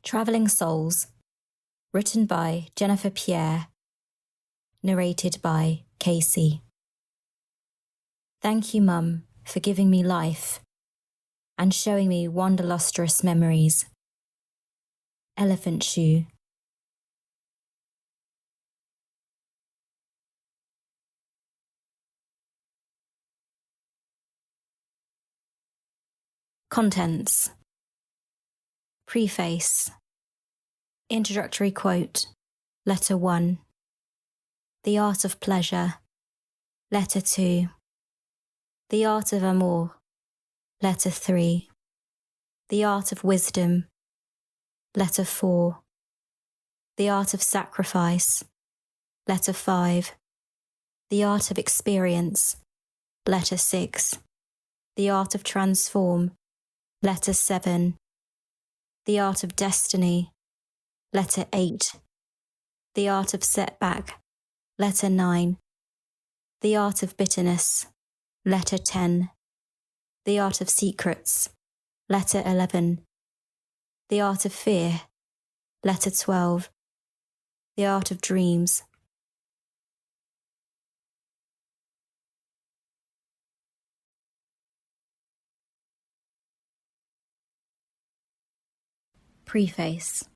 Travelling Souls, written by Jenn Pierre, narrated by Casey. Thank you, Mum, for giving me life and showing me wanderlustrous memories. Elephant Shoe. Contents. Preface. Introductory quote. Letter 1. The Art of Pleasure. Letter 2. The Art of Amour. Letter 3. The Art of Wisdom. Letter 4. The Art of Sacrifice. Letter 5. The Art of Experience. Letter 6. The Art of Transform. Letter 7. The Art of Destiny. Letter 8. The Art of Setback. Letter 9. The Art of Bitterness. Letter 10. The Art of Secrets. Letter 11. The Art of Fear. Letter 12. The Art of Dreams. Preface.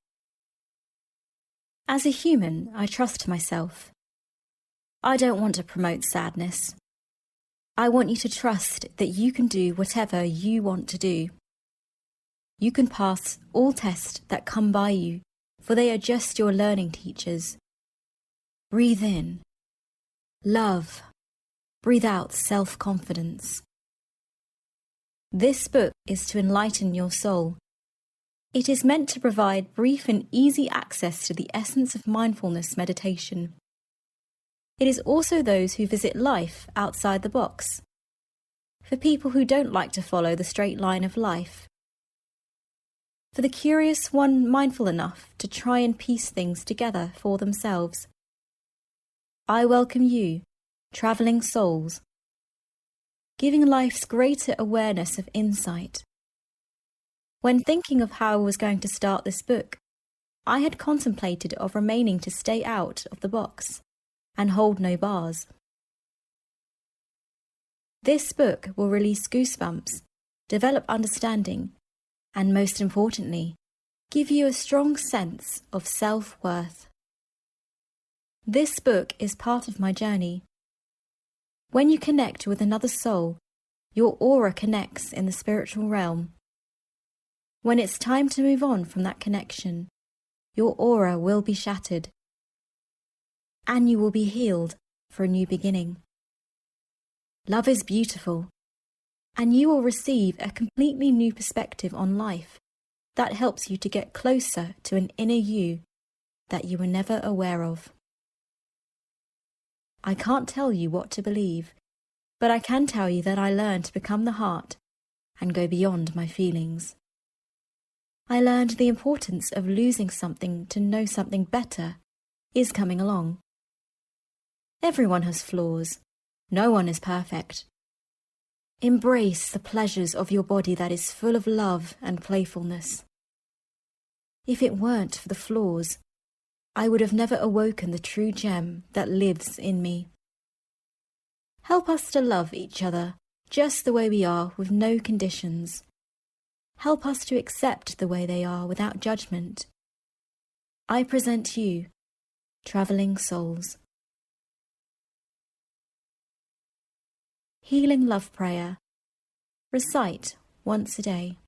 As a human, I trust myself. I don't want to promote sadness. I want you to trust that you can do whatever you want to do. You can pass all tests that come by you, for they are just your learning teachers. Breathe in. Love. Breathe out self-confidence. This book is to enlighten your soul. It is meant to provide brief and easy access to the essence of mindfulness meditation. It is also those who visit life outside the box, for people who don't like to follow the straight line of life, for the curious one mindful enough to try and piece things together for themselves. I welcome you, travelling souls, giving life's greater awareness of insight. When thinking of how I was going to start this book, I had contemplated of remaining to stay out of the box and hold no bars. This book will release goosebumps, develop understanding, and most importantly, give you a strong sense of self-worth. This book is part of my journey. When you connect with another soul, your aura connects in the spiritual realm. When it's time to move on from that connection, your aura will be shattered, and you will be healed for a new beginning. Love is beautiful, and you will receive a completely new perspective on life that helps you to get closer to an inner you that you were never aware of. I can't tell you what to believe, but I can tell you that I learned to become the heart and go beyond my feelings. I learned the importance of losing something to know something better is coming along. Everyone has flaws. No one is perfect. Embrace the pleasures of your body that is full of love and playfulness. If it weren't for the flaws, I would have never awoken the true gem that lives in me. Help us to love each other just the way we are with no conditions. Help us to accept the way they are without judgment. I present you, travelling souls. Healing Love Prayer. Recite once a day.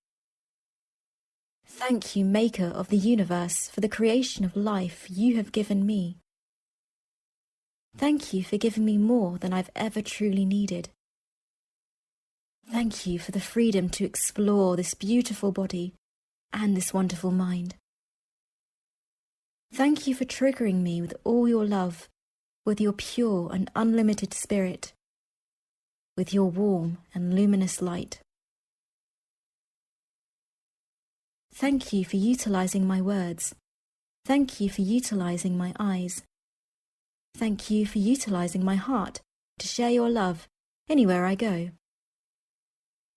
Thank you, Maker of the universe, for the creation of life you have given me. Thank you for giving me more than I've ever truly needed. Thank you for the freedom to explore this beautiful body and this wonderful mind. Thank you for triggering me with all your love, with your pure and unlimited spirit, with your warm and luminous light. Thank you for utilizing my words. Thank you for utilizing my eyes. Thank you for utilizing my heart to share your love anywhere I go.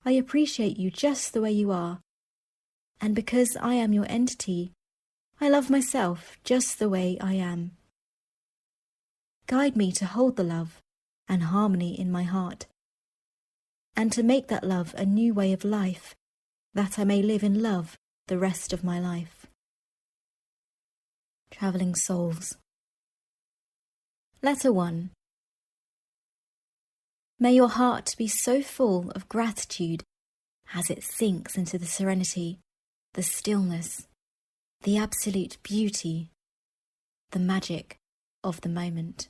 I appreciate you just the way you are, and because I am your entity, I love myself just the way I am. Guide me to hold the love and harmony in my heart, and to make that love a new way of life, that I may live in love the rest of my life. Travelling Souls. Letter 1. May your heart be so full of gratitude as it sinks into the serenity, the stillness, the absolute beauty, the magic of the moment.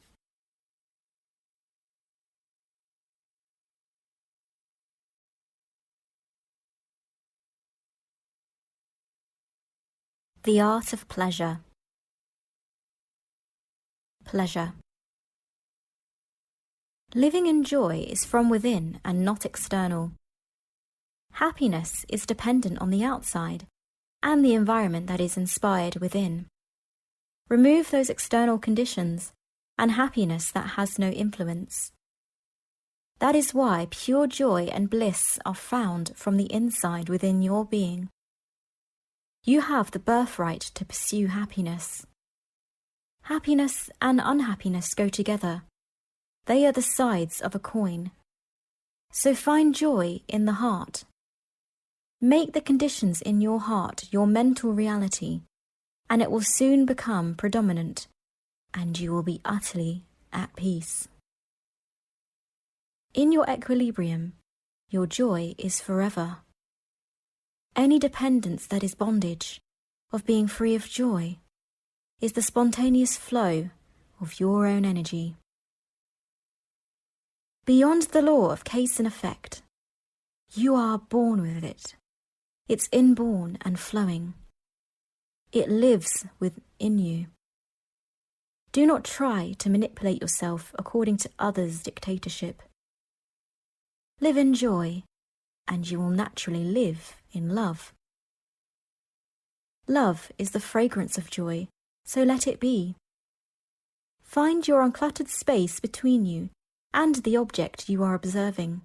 The art of pleasure. Pleasure. Living in joy is from within and not external. Happiness is dependent on the outside and the environment that is inspired within. Remove those external conditions and happiness that has no influence. That is why pure joy and bliss are found from the inside within your being. You have the birthright to pursue happiness. Happiness and unhappiness go together. They are the sides of a coin. So find joy in the heart. Make the conditions in your heart your mental reality, and it will soon become predominant, and you will be utterly at peace. In your equilibrium, your joy is forever. Any dependence that is bondage, of being free of joy, is the spontaneous flow of your own energy. Beyond the law of cause and effect, you are born with it. It's inborn and flowing. It lives within you. Do not try to manipulate yourself according to others' dictatorship. Live in joy, and you will naturally live in love. Love is the fragrance of joy, so let it be. Find your uncluttered space between you and the object you are observing.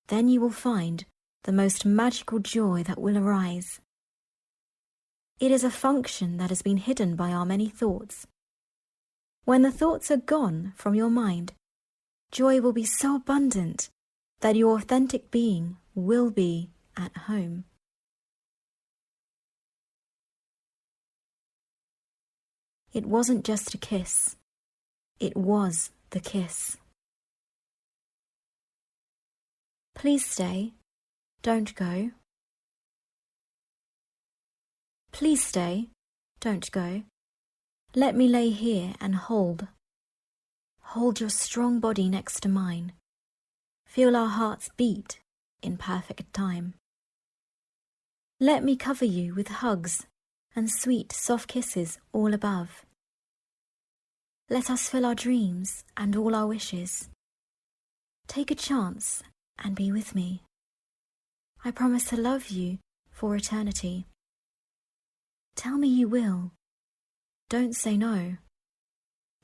Then you will find the most magical joy that will arise. It is a function that has been hidden by our many thoughts. When the thoughts are gone from your mind, joy will be so abundant that your authentic being will be at home. It wasn't just a kiss. It was the kiss. Please stay. Don't go. Please stay. Don't go. Let me lay here and hold. Hold your strong body next to mine. Feel our hearts beat in perfect time. Let me cover you with hugs and sweet, soft kisses all above. Let us fill our dreams and all our wishes. Take a chance and be with me. I promise to love you for eternity. Tell me you will. Don't say no.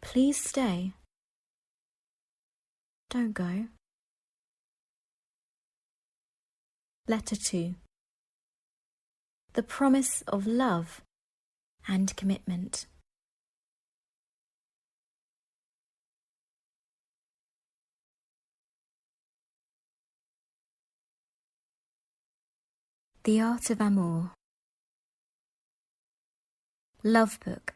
Please stay. Don't go. Letter 2. The promise of love and commitment. The Art of Amour. Love Book.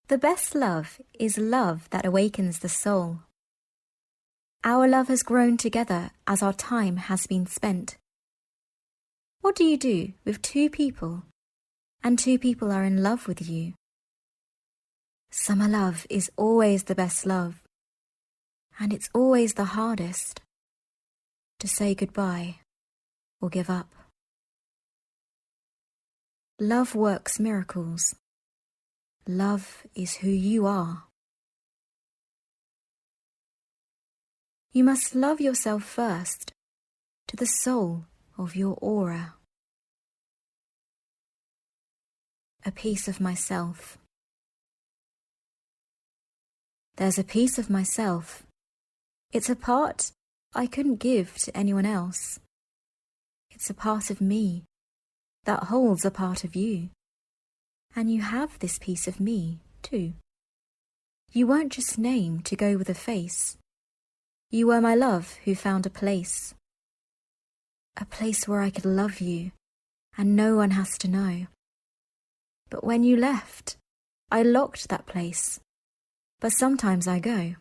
The best love is love that awakens the soul. Our love has grown together as our time has been spent. What do you do with two people, and two people are in love with you? Summer love is always the best love, and it's always the hardest to say goodbye or give up. Love works miracles. Love is who you are. You must love yourself first, to the soul of your aura. A piece of myself. There's a piece of myself. It's a part I couldn't give to anyone else. It's a part of me that holds a part of you. And you have this piece of me, too. You weren't just name to go with a face. You were my love who found a place where I could love you, and no one has to know. But when you left, I locked that place. But sometimes I go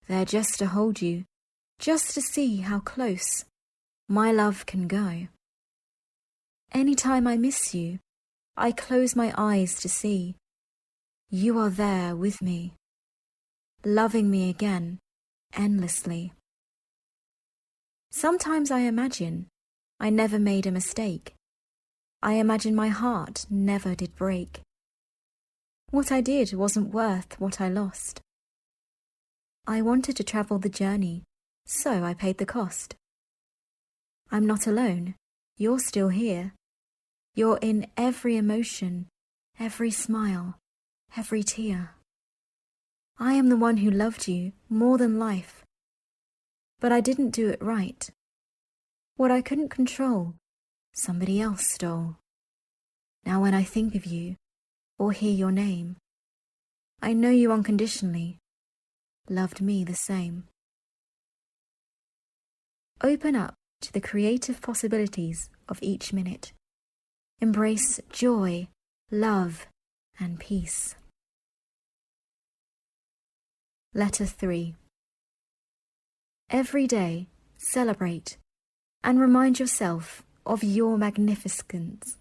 there just to hold you, just to see how close my love can go. Anytime I miss you, I close my eyes to see you are there with me, loving me again endlessly. Sometimes I imagine I never made a mistake. I imagine my heart never did break. What I did wasn't worth what I lost. I wanted to travel the journey, so I paid the cost. I'm not alone, you're still here. You're in every emotion, every smile, every tear. I am the one who loved you more than life. But I didn't do it right. What I couldn't control, somebody else stole. Now when I think of you, or hear your name, I know you unconditionally loved me the same. Open up to the creative possibilities of each minute. Embrace joy, love, and peace. Letter 3. Every day, celebrate and remind yourself of your magnificence.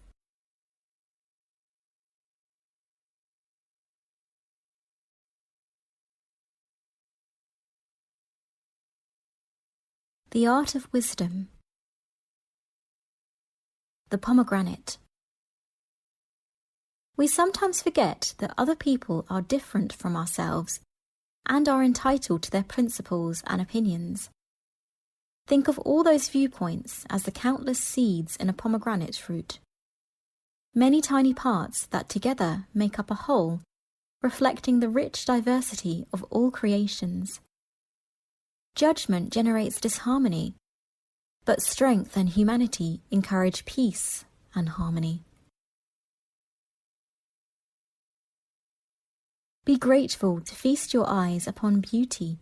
The art of wisdom. The pomegranate. We sometimes forget that other people are different from ourselves and are entitled to their principles and opinions. Think of all those viewpoints as the countless seeds in a pomegranate fruit. Many tiny parts that together make up a whole, reflecting the rich diversity of all creations. Judgment generates disharmony, but strength and humanity encourage peace and harmony. Be grateful to feast your eyes upon beauty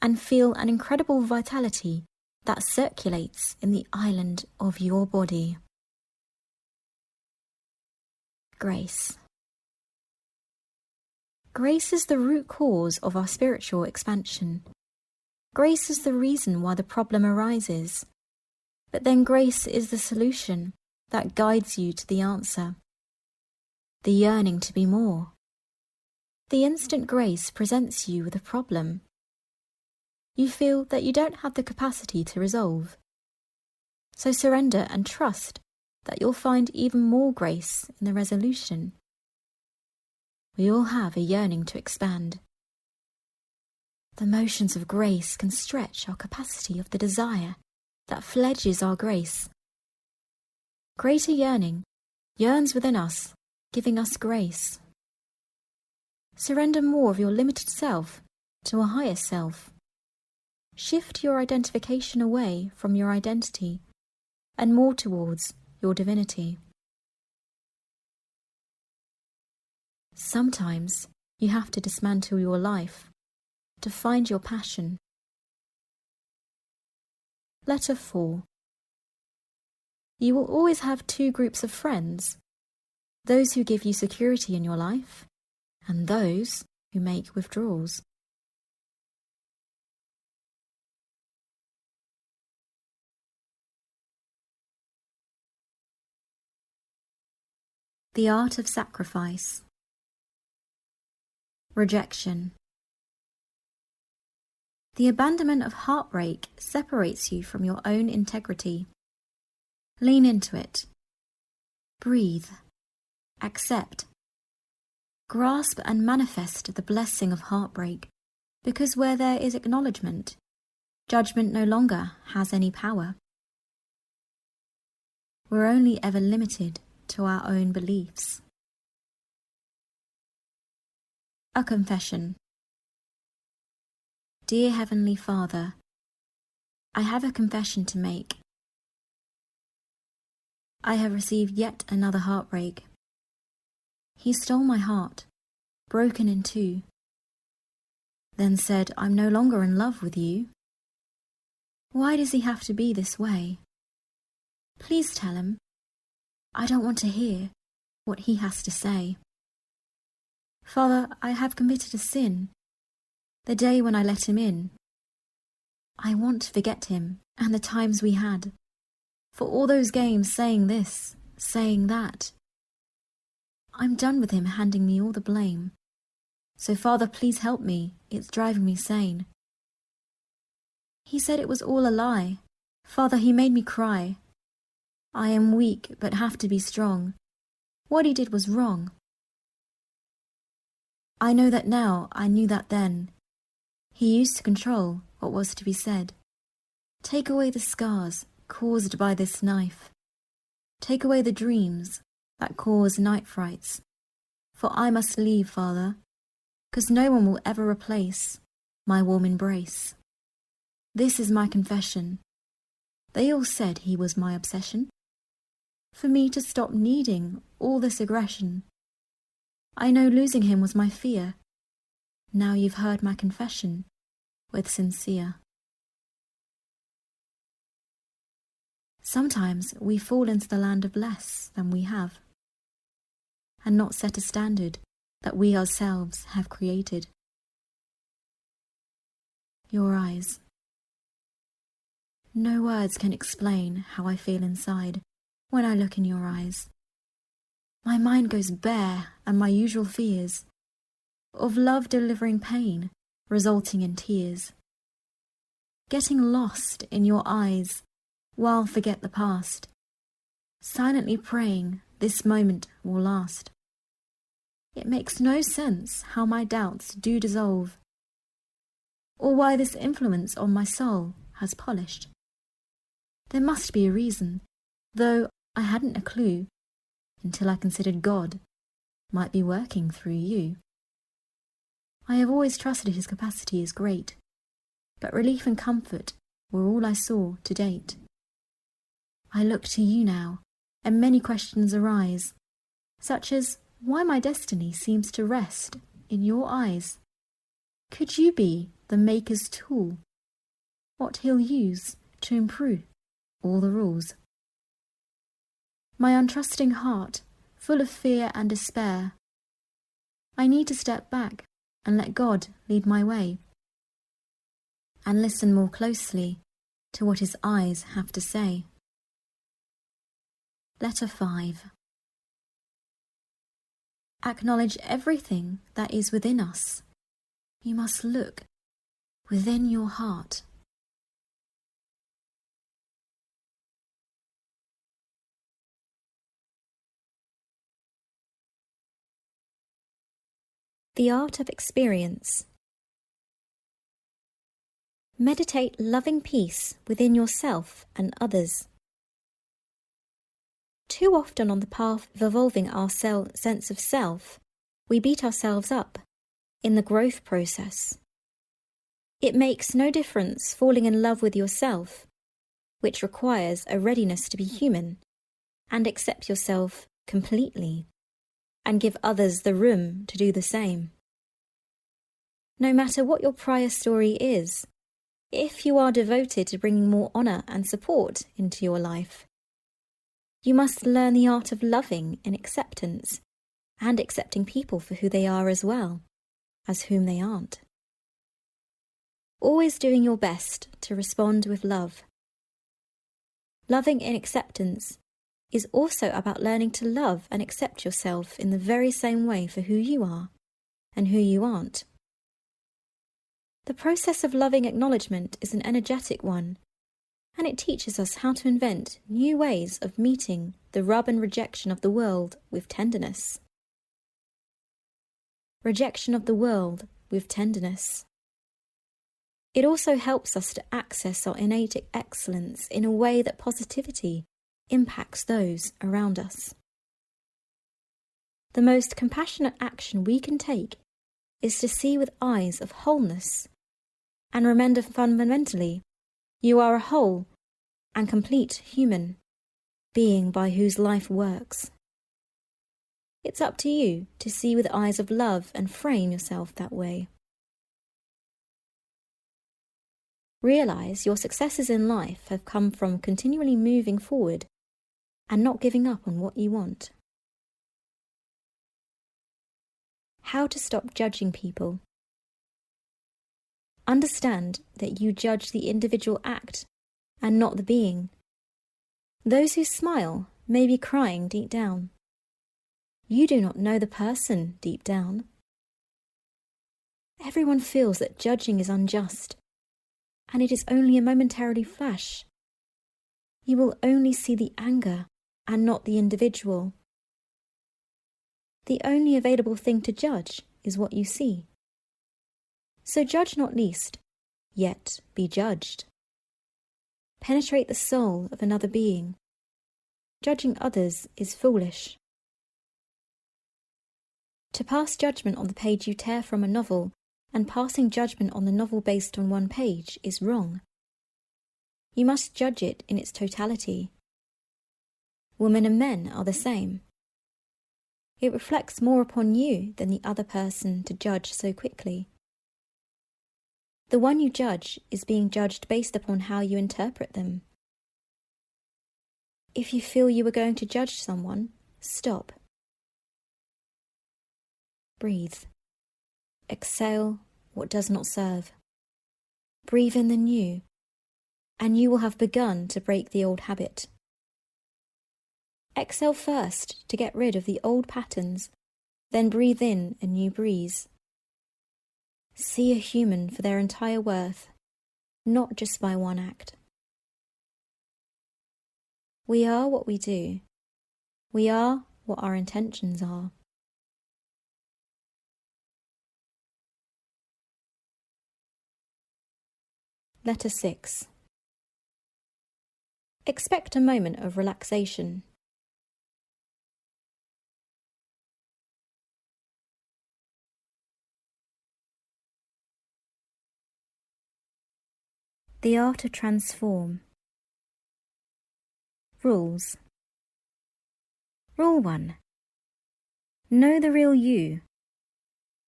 and feel an incredible vitality that circulates in the island of your body. Grace. Grace is the root cause of our spiritual expansion. Grace is the reason why the problem arises. But then grace is the solution that guides you to the answer. The yearning to be more. The instant grace presents you with a problem. You feel that you don't have the capacity to resolve. So surrender and trust that you'll find even more grace in the resolution. We all have a yearning to expand. The motions of grace can stretch our capacity of the desire that fledges our grace. Greater yearning yearns within us, giving us grace. Surrender more of your limited self to a higher self. Shift your identification away from your identity and more towards your divinity. Sometimes you have to dismantle your life to find your passion. Letter 4. You will always have two groups of friends, those who give you security in your life and those who make withdrawals. The art of sacrifice. Rejection. The abandonment of heartbreak separates you from your own integrity. Lean into it. Breathe. Accept. Grasp and manifest the blessing of heartbreak, because where there is acknowledgement, judgment no longer has any power. We're only ever limited to our own beliefs. A confession. Dear Heavenly Father, I have a confession to make. I have received yet another heartbreak. He stole my heart, broken in two, then said, I'm no longer in love with you. Why does he have to be this way? Please tell him. I don't want to hear what he has to say. Father, I have committed a sin, the day when I let him in. I want to forget him and the times we had, for all those games saying this, saying that. I'm done with him handing me all the blame. So Father, please help me, it's driving me sane. He said it was all a lie. Father, he made me cry. I am weak but have to be strong. What he did was wrong. I know that now, I knew that then. He used to control what was to be said. Take away the scars caused by this knife. Take away the dreams that cause night frights. For I must leave, Father, 'cause no one will ever replace my warm embrace. This is my confession. They all said he was my obsession. For me to stop needing all this aggression. I know losing him was my fear. Now you've heard my confession with sincere. Sometimes we fall into the land of less than we have, and not set a standard that we ourselves have created. Your eyes. No words can explain how I feel inside when I look in your eyes. My mind goes bare and my usual fears of love delivering pain, resulting in tears. Getting lost in your eyes while forget the past, silently praying this moment will last. It makes no sense how my doubts do dissolve, or why this influence on my soul has polished. There must be a reason, though I hadn't a clue, until I considered God might be working through you. I have always trusted his capacity is great, but relief and comfort were all I saw to date. I look to you now, and many questions arise, such as why my destiny seems to rest in your eyes. Could you be the Maker's tool? What he'll use to improve all the rules? My untrusting heart, full of fear and despair, I need to step back and let God lead my way, and listen more closely to what his eyes have to say. Letter 5. Acknowledge everything that is within us. You must look within your heart. The art of experience. Meditate loving peace within yourself and others. Too often on the path of evolving our sense of self, we beat ourselves up in the growth process. It makes no difference falling in love with yourself, which requires a readiness to be human and accept yourself completely, and give others the room to do the same. No matter what your prior story is, if you are devoted to bringing more honour and support into your life, you must learn the art of loving in acceptance and accepting people for who they are as well as whom they aren't. Always doing your best to respond with love. Loving in acceptance is also about learning to love and accept yourself in the very same way for who you are and who you aren't. The process of loving acknowledgement is an energetic one, and it teaches us how to invent new ways of meeting the rub and rejection of the world with tenderness. Rejection of the world with tenderness. It also helps us to access our innate excellence in a way that positivity impacts those around us. The most compassionate action we can take is to see with eyes of wholeness and remember fundamentally, you are a whole and complete human being by whose life works. It's up to you to see with eyes of love and frame yourself that way. Realize your successes in life have come from continually moving forward and not giving up on what you want. How to stop judging people. Understand that you judge the individual act and not the being. Those who smile may be crying deep down. You do not know the person deep down. Everyone feels that judging is unjust, and it is only a momentary flash. You will only see the anger and not the individual. The only available thing to judge is what you see. So judge not least, yet be judged. Penetrate the soul of another being. Judging others is foolish. To pass judgment on the page you tear from a novel and passing judgment on the novel based on one page is wrong. You must judge it in its totality. Women and men are the same. It reflects more upon you than the other person to judge so quickly. The one you judge is being judged based upon how you interpret them. If you feel you are going to judge someone, stop. Breathe. Exhale what does not serve. Breathe in the new, and you will have begun to break the old habit. Exhale first to get rid of the old patterns, then breathe in a new breeze. See a human for their entire worth, not just by one act. We are what we do. We are what our intentions are. Letter 6. Expect a moment of relaxation. The art to transform. Rules. Rule 1. Know the real you.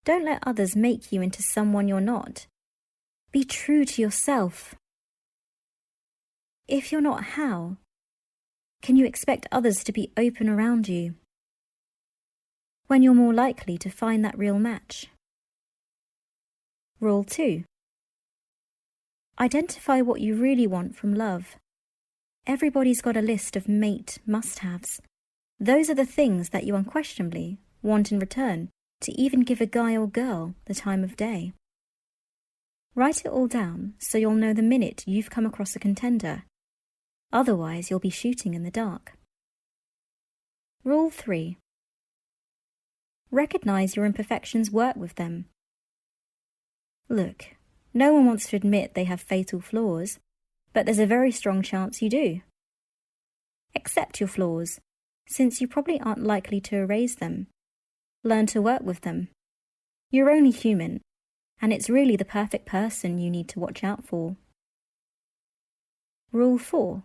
Don't let others make you into someone you're not. Be true to yourself. If you're not, how can you expect others to be open around you when you're more likely to find that real match? Rule 2. Identify what you really want from love. Everybody's got a list of mate must-haves. Those are the things that you unquestionably want in return to even give a guy or girl the time of day. Write it all down so you'll know the minute you've come across a contender. Otherwise, you'll be shooting in the dark. Rule 3. Recognize your imperfections, work with them. Look, no one wants to admit they have fatal flaws, but there's a very strong chance you do. Accept your flaws, since you probably aren't likely to erase them. Learn to work with them. You're only human, and it's really the perfect person you need to watch out for. Rule 4.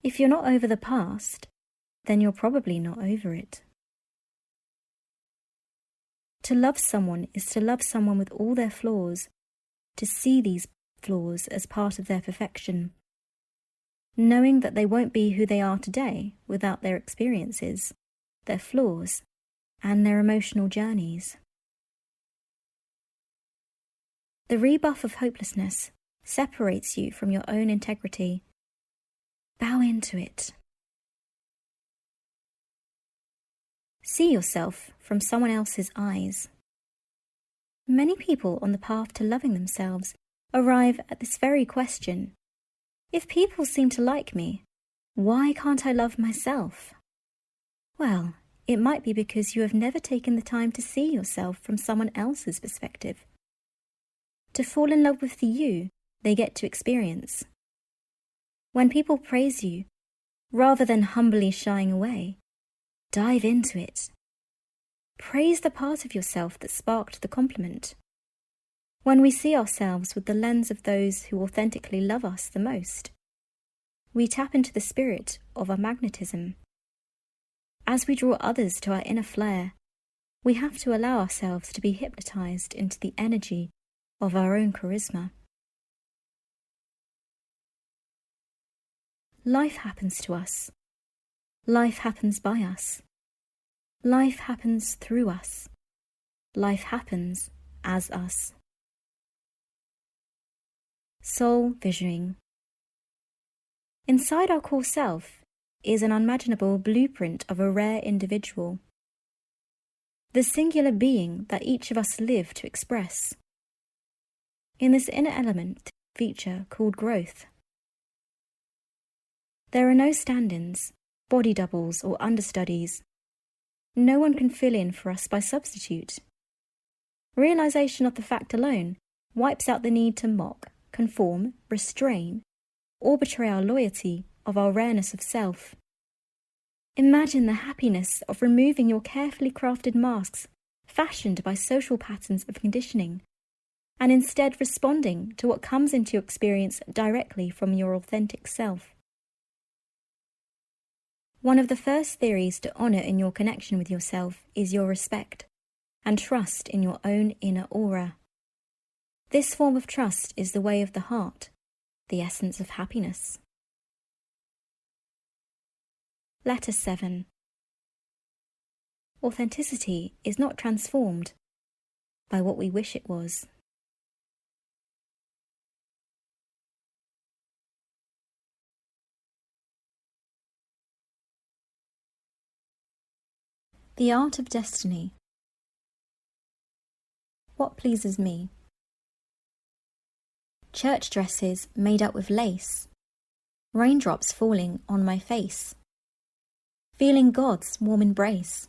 If you're not over the past, then you're probably not over it. To love someone is to love someone with all their flaws, to see these flaws as part of their perfection, knowing that they won't be who they are today without their experiences, their flaws, and their emotional journeys. The rebuff of hopelessness separates you from your own integrity. Bow into it. See yourself from someone else's eyes. Many people on the path to loving themselves arrive at this very question. If people seem to like me, why can't I love myself? Well, it might be because you have never taken the time to see yourself from someone else's perspective. To fall in love with the you they get to experience. When people praise you, rather than humbly shying away, dive into it. Praise the part of yourself that sparked the compliment. When we see ourselves with the lens of those who authentically love us the most, we tap into the spirit of our magnetism. As we draw others to our inner flare, we have to allow ourselves to be hypnotized into the energy of our own charisma. Life happens to us. Life happens by us. Life happens through us. Life happens as us. Soul visioning. Inside our core self is an unimaginable blueprint of a rare individual, the singular being that each of us live to express. In this inner element feature called growth, there are no stand-ins, body doubles or understudies. No one can fill in for us by substitute. Realization of the fact alone wipes out the need to mock, conform, restrain, or betray our loyalty of our rareness of self. Imagine the happiness of removing your carefully crafted masks fashioned by social patterns of conditioning, and instead responding to what comes into your experience directly from your authentic self. One of the first theories to honor in your connection with yourself is your respect and trust in your own inner aura. This form of trust is the way of the heart, the essence of happiness. Letter 7. Authenticity is not transformed by what we wish it was. The art of destiny. What pleases me? Church dresses made up with lace, raindrops falling on my face, feeling God's warm embrace.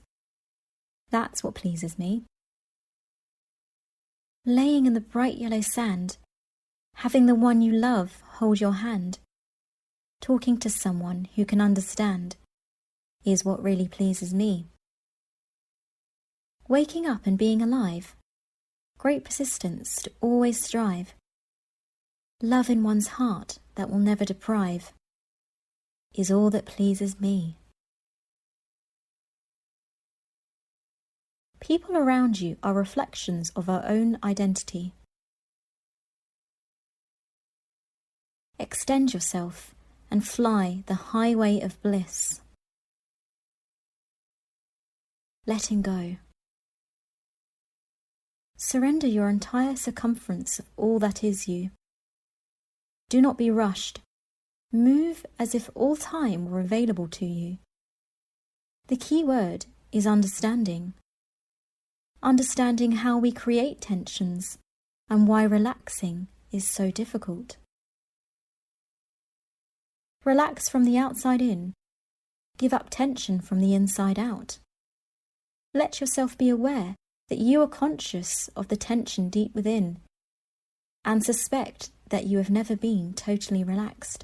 That's what pleases me. Laying in the bright yellow sand, having the one you love hold your hand, talking to someone who can understand, is what really pleases me. Waking up and being alive, great persistence to always strive, love in one's heart that will never deprive, is all that pleases me. People around you are reflections of our own identity. Extend yourself and fly the highway of bliss. Letting go. Surrender your entire circumference of all that is you. Do not be rushed. Move as if all time were available to you. The key word is understanding. Understanding how we create tensions and why relaxing is so difficult. Relax from the outside in. Give up tension from the inside out. Let yourself be aware that you are conscious of the tension deep within, and suspect that you have never been totally relaxed.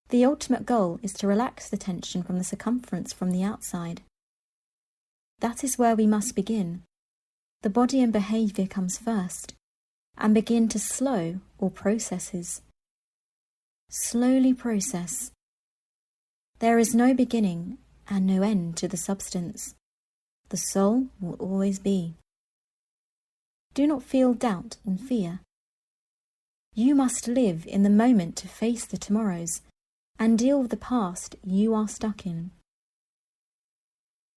The ultimate goal is to relax the tension from the circumference from the outside. That is where we must begin. The body and behaviour comes first, and begin to slow all processes. Slowly process. There is no beginning and no end to the substance. The soul will always be. Do not feel doubt and fear. You must live in the moment to face the tomorrows and deal with the past you are stuck in.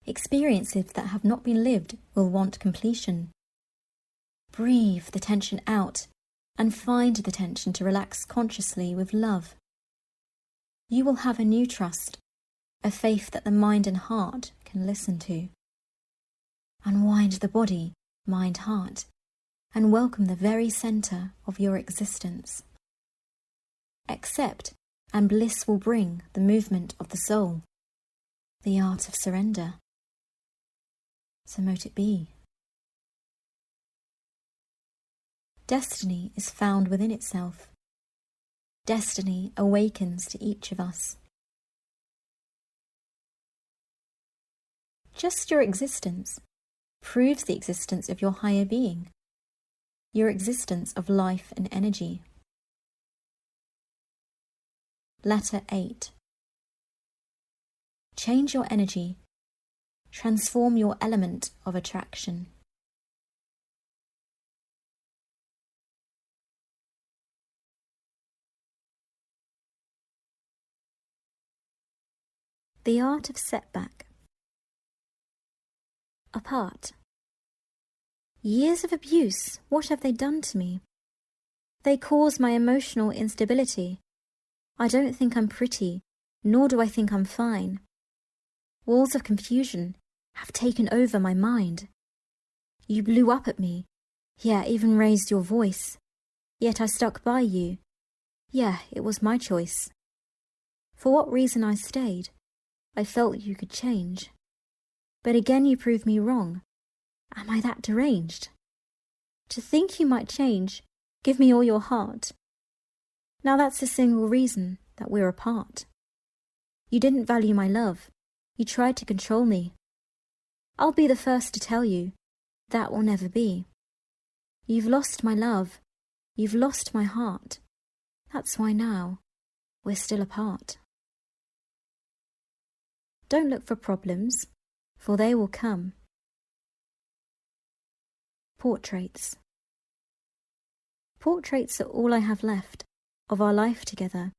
Experiences that have not been lived will want completion. Breathe the tension out and find the tension to relax consciously with love. You will have a new trust, a faith that the mind and heart can listen to. Unwind the body, mind, heart, and welcome the very centre of your existence. Accept, and bliss will bring the movement of the soul, the art of surrender. So mote it be. Destiny is found within itself. Destiny awakens to each of us. Just your existence proves the existence of your higher being, your existence of life and energy. Letter 8. Change your energy. Transform your element of attraction. The art of setback. Apart. Years of abuse, what have they done to me? They cause my emotional instability. I don't think I'm pretty, nor do I think I'm fine. Walls of confusion have taken over my mind. You blew up at me, yeah, even raised your voice. Yet I stuck by you. Yeah, it was my choice. For what reason I stayed, I felt you could change. But again you proved me wrong. Am I that deranged? To think you might change, give me all your heart. Now that's the single reason that we're apart. You didn't value my love. You tried to control me. I'll be the first to tell you, that will never be. You've lost my love. You've lost my heart. That's why now we're still apart. Don't look for problems, for they will come. Portraits. Portraits are all I have left of our life together.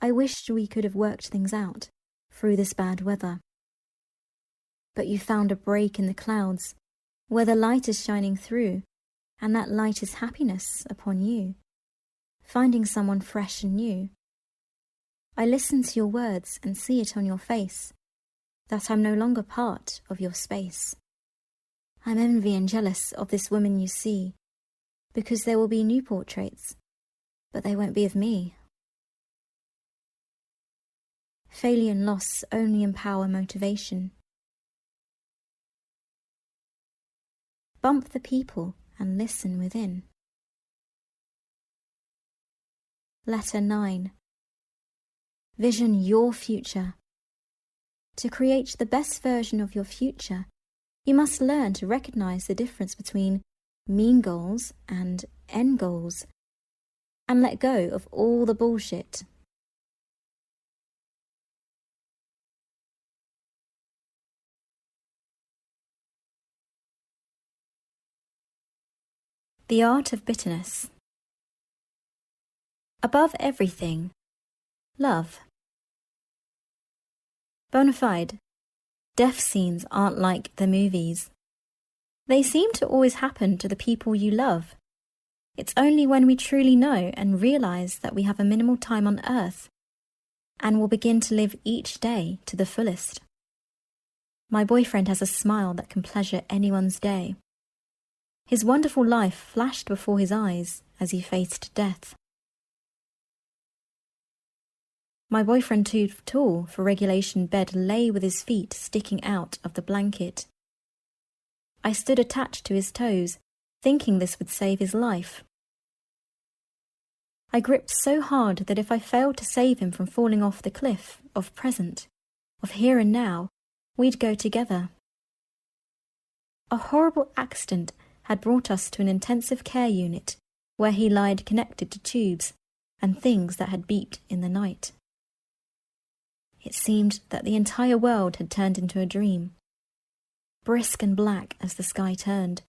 I wished we could have worked things out through this bad weather. But you found a break in the clouds where the light is shining through, and that light is happiness upon you, finding someone fresh and new. I listen to your words and see it on your face, that I'm no longer part of your space. I'm envy and jealous of this woman you see, because there will be new portraits, but they won't be of me. Failure and loss only empower motivation. Bump the people and listen within. Letter 9. Vision your future. To create the best version of your future, you must learn to recognize the difference between mean goals and end goals, and let go of all the bullshit. The art of bitterness. Above everything, love. Bona fide, death scenes aren't like the movies. They seem to always happen to the people you love. It's only when we truly know and realize that we have a minimal time on earth and will begin to live each day to the fullest. My boyfriend has a smile that can pleasure anyone's day. His wonderful life flashed before his eyes as he faced death. My boyfriend, too tall for regulation bed, lay with his feet sticking out of the blanket. I stood attached to his toes, thinking this would save his life. I gripped so hard that if I failed to save him from falling off the cliff of present, of here and now, we'd go together. A horrible accident had brought us to an intensive care unit where he lied connected to tubes and things that had beeped in the night. It seemed that the entire world had turned into a dream, brisk and black as the sky turned.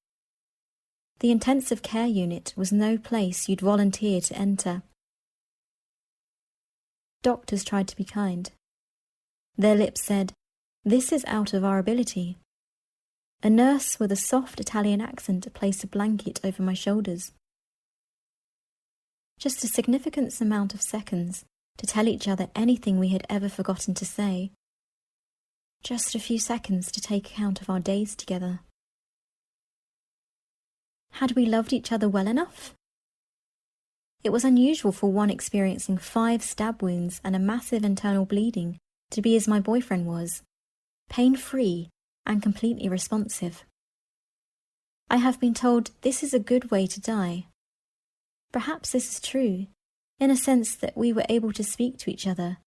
The intensive care unit was no place you'd volunteer to enter. Doctors tried to be kind. Their lips said, "This is out of our ability." A nurse with a soft Italian accent placed a blanket over my shoulders. Just a significant amount of seconds to tell each other anything we had ever forgotten to say. Just a few seconds to take account of our days together. Had we loved each other well enough? It was unusual for one experiencing 5 stab wounds and a massive internal bleeding to be as my boyfriend was, pain-free and completely responsive. I have been told this is a good way to die. Perhaps this is true, in a sense that we were able to speak to each other,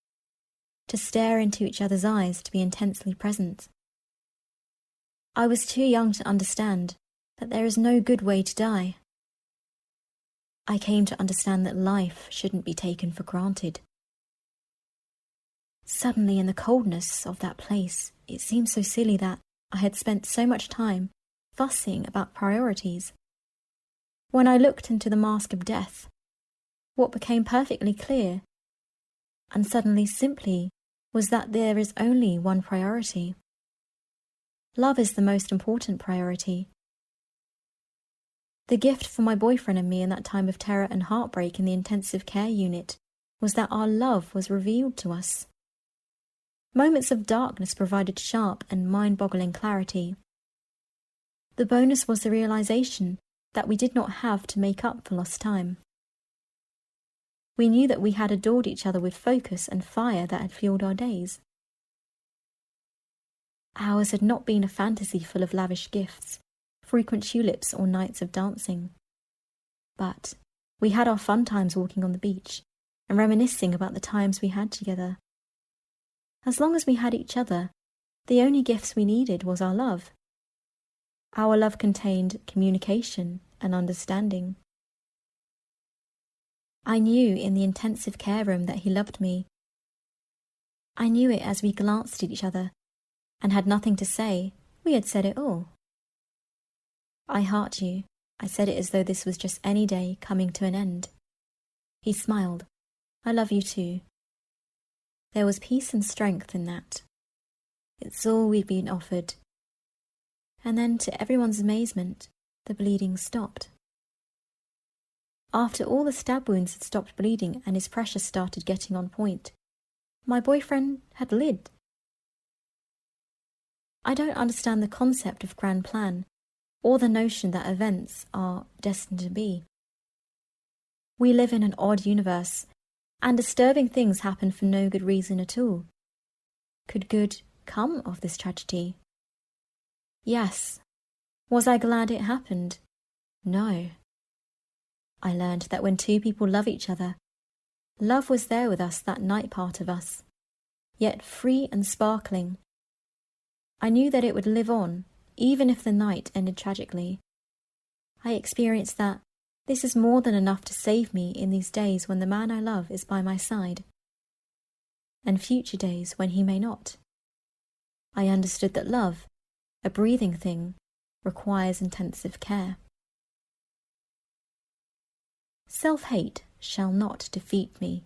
to stare into each other's eyes, to be intensely present. I was too young to understand that there is no good way to die. I came to understand that life shouldn't be taken for granted. Suddenly, in the coldness of that place, it seemed so silly that I had spent so much time fussing about priorities. When I looked into the mask of death, what became perfectly clear, and suddenly simply, was that there is only one priority. Love is the most important priority. The gift for my boyfriend and me in that time of terror and heartbreak in the intensive care unit was that our love was revealed to us. Moments of darkness provided sharp and mind-boggling clarity. The bonus was the realization that we did not have to make up for lost time. We knew that we had adored each other with focus and fire that had fueled our days. Ours had not been a fantasy full of lavish gifts, frequent tulips or nights of dancing. But we had our fun times walking on the beach and reminiscing about the times we had together. As long as we had each other, the only gifts we needed was our love. Our love contained communication and understanding. I knew in the intensive care room that he loved me. I knew it as we glanced at each other and had nothing to say. We had said it all. I heart you. I said it as though this was just any day coming to an end. He smiled. I love you too. There was peace and strength in that. It's all we'd been offered. And then, to everyone's amazement, the bleeding stopped. After all the stab wounds had stopped bleeding and his pressure started getting on point, my boyfriend had lived. I don't understand the concept of grand plan, or the notion that events are destined to be. We live in an odd universe, and disturbing things happen for no good reason at all. Could good come of this tragedy? Yes. Was I glad it happened? No. I learned that when two people love each other, love was there with us, that night part of us, yet free and sparkling. I knew that it would live on, even if the night ended tragically. I experienced that this is more than enough to save me in these days when the man I love is by my side, and future days when he may not. I understood that love, a breathing thing, requires intensive care. Self-hate shall not defeat me.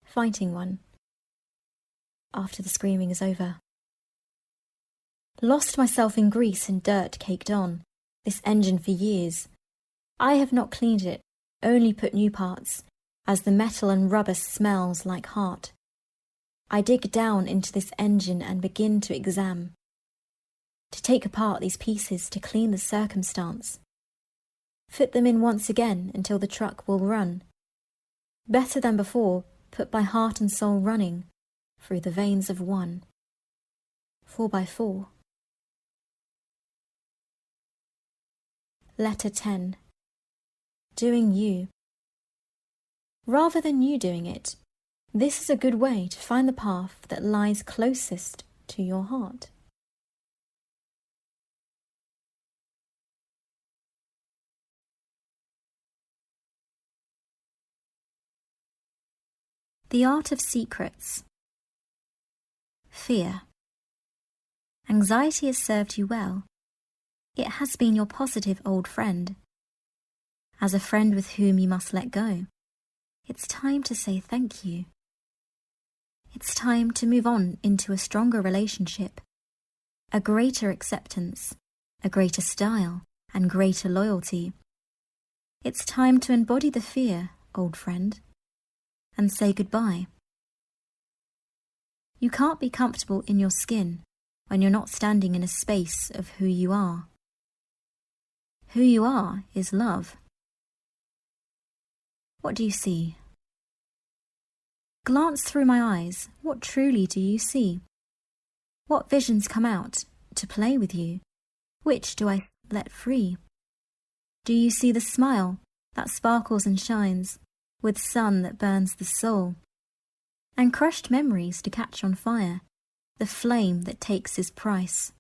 Fighting one. After the screaming is over. Lost myself in grease and dirt caked on this engine for years. I have not cleaned it, only put new parts, as the metal and rubber smells like heart. I dig down into this engine and begin to examine, to take apart these pieces to clean the circumstance. Fit them in once again until the truck will run. Better than before, put my heart and soul running through the veins of one. 4x4. Letter 10. Doing you. Rather than you doing it, this is a good way to find the path that lies closest to your heart. The art of secrets. Fear. Anxiety has served you well. It has been your positive old friend. As a friend with whom you must let go, it's time to say thank you. It's time to move on into a stronger relationship, a greater acceptance, a greater style, and greater loyalty. It's time to embody the fear, old friend, and say goodbye. You can't be comfortable in your skin when you're not standing in a space of who you are. Who you are is love. What do you see? Glance through my eyes. What truly do you see? What visions come out to play with you? Which do I let free? Do you see the smile that sparkles and shines, with sun that burns the soul, and crushed memories to catch on fire, the flame that takes his price?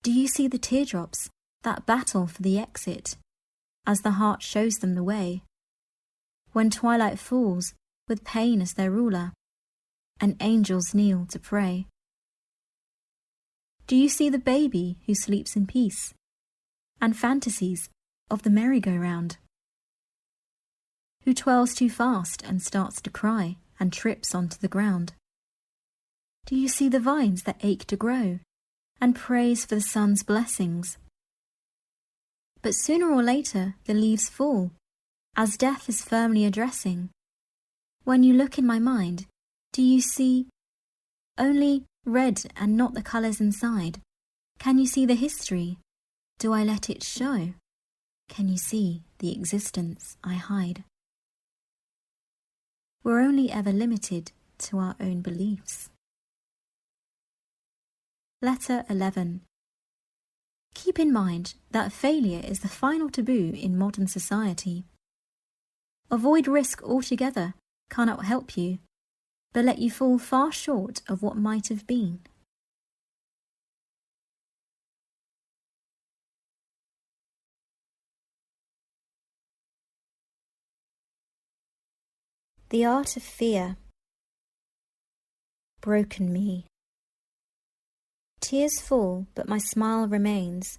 Do you see the teardrops that battle for the exit, as the heart shows them the way? When twilight falls, with pain as their ruler, and angels kneel to pray. Do you see the baby who sleeps in peace, and fantasies of the merry-go-round? Who twirls too fast and starts to cry and trips onto the ground? Do you see the vines that ache to grow, and prays for the sun's blessings? But sooner or later the leaves fall, as death is firmly addressing. When you look in my mind, do you see only red and not the colours inside? Can you see the history? Do I let it show? Can you see the existence I hide? We're only ever limited to our own beliefs. Letter 11. Keep in mind that failure is the final taboo in modern society. Avoid risk altogether cannot help you, but let you fall far short of what might have been. The art of fear. Broken me. Tears fall, but my smile remains.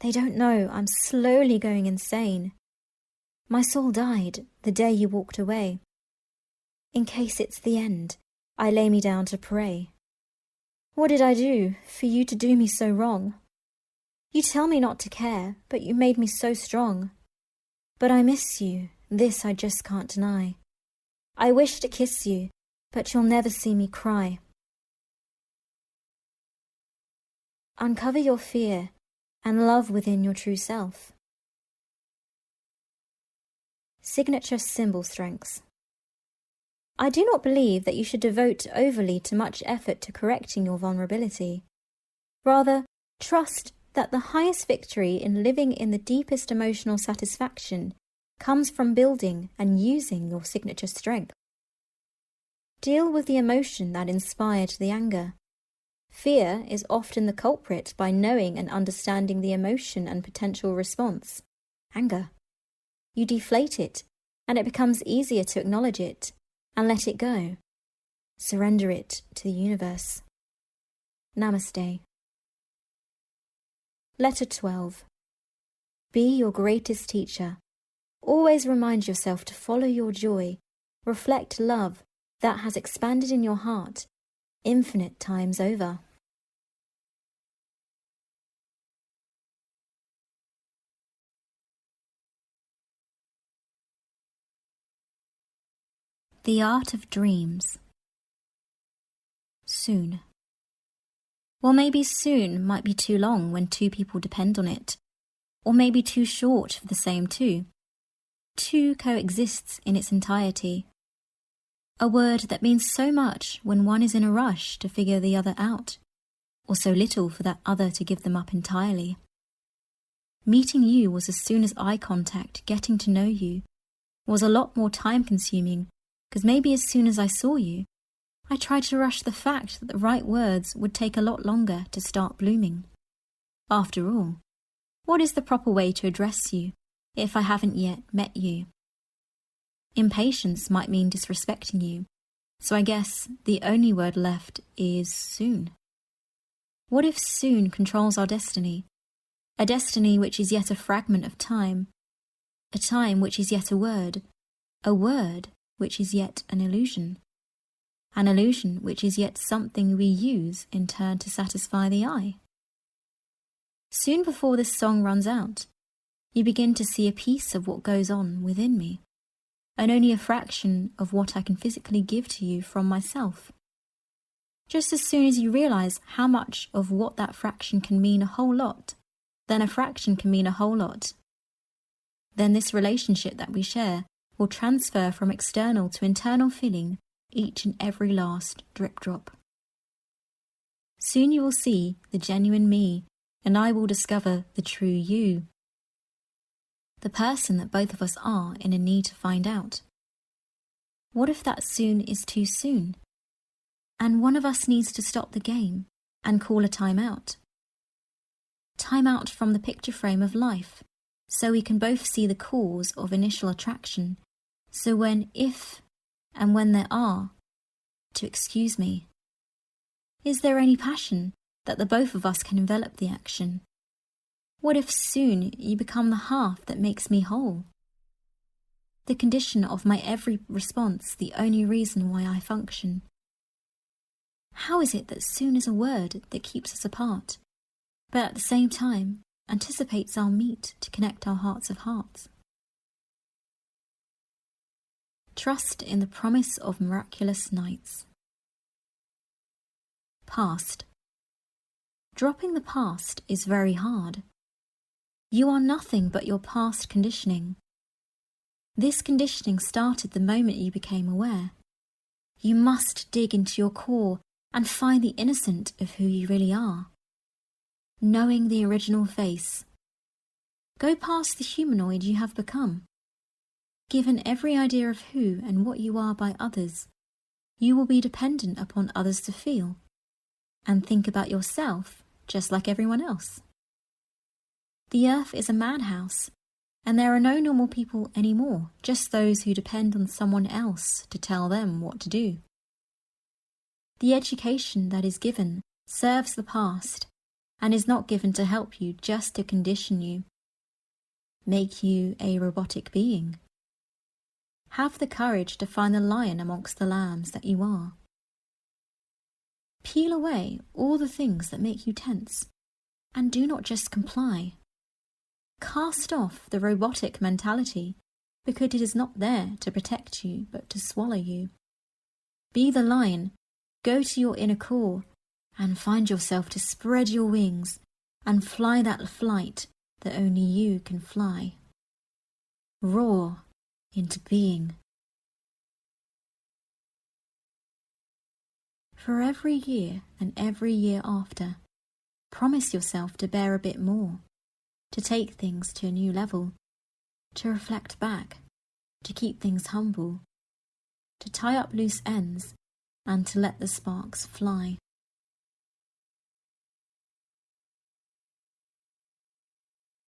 They don't know I'm slowly going insane. My soul died the day you walked away. In case it's the end, I lay me down to pray. What did I do for you to do me so wrong? You tell me not to care, but you made me so strong. But I miss you, this I just can't deny. I wish to kiss you, but you'll never see me cry. Uncover your fear and love within your true self. Signature symbol strengths. I do not believe that you should devote overly to much effort to correcting your vulnerability. Rather, trust that the highest victory in living in the deepest emotional satisfaction comes from building and using your signature strength. Deal with the emotion that inspired the anger. Fear is often the culprit by knowing and understanding the emotion and potential response. Anger. You deflate it, and it becomes easier to acknowledge it and let it go. Surrender it to the universe. Namaste. Letter 12. Be your greatest teacher. Always remind yourself to follow your joy. Reflect love that has expanded in your heart infinite times over. The art of dreams. Soon. Well, maybe soon might be too long when two people depend on it, or maybe too short for the same two. Two coexists in its entirety. A word that means so much when one is in a rush to figure the other out, or so little for that other to give them up entirely. Meeting you was as soon as eye contact, getting to know you, was a lot more time-consuming, because maybe as soon as I saw you, I tried to rush the fact that the right words would take a lot longer to start blooming. After all, what is the proper way to address you if I haven't yet met you? Impatience might mean disrespecting you, so I guess the only word left is soon. What if soon controls our destiny? A destiny which is yet a fragment of time, a time which is yet a word which is yet an illusion which is yet something we use in turn to satisfy the eye. Soon before this song runs out, you begin to see a piece of what goes on within me, and only a fraction of what I can physically give to you from myself. Just as soon as you realize how much of what that fraction can mean a whole lot, then a fraction can mean a whole lot. Then this relationship that we share will transfer from external to internal feeling each and every last drip drop. Soon you will see the genuine me, and I will discover the true you. The person that both of us are in a need to find out. What if that soon is too soon? And one of us needs to stop the game and call a time out. Time out from the picture frame of life, so we can both see the cause of initial attraction. So when, if and when there are, to excuse me. Is there any passion that the both of us can envelop the action? What if soon you become the half that makes me whole? The condition of my every response, the only reason why I function. How is it that soon is a word that keeps us apart, but at the same time anticipates our meet to connect our hearts of hearts? Trust in the promise of miraculous nights. Past. Dropping the past is very hard. You are nothing but your past conditioning. This conditioning started the moment you became aware. You must dig into your core and find the innocent of who you really are. Knowing the original face. Go past the humanoid you have become. Given every idea of who and what you are by others, you will be dependent upon others to feel, and think about yourself just like everyone else. The earth is a madhouse, and there are no normal people anymore, just those who depend on someone else to tell them what to do. The education that is given serves the past and is not given to help you, just to condition you, make you a robotic being. Have the courage to find the lion amongst the lambs that you are. Peel away all the things that make you tense, and do not just comply. Cast off the robotic mentality, because it is not there to protect you, but to swallow you. Be the lion, go to your inner core, and find yourself to spread your wings and fly that flight that only you can fly. Roar into being. For every year and every year after, promise yourself to bear a bit more, to take things to a new level, to reflect back, to keep things humble, to tie up loose ends, and to let the sparks fly.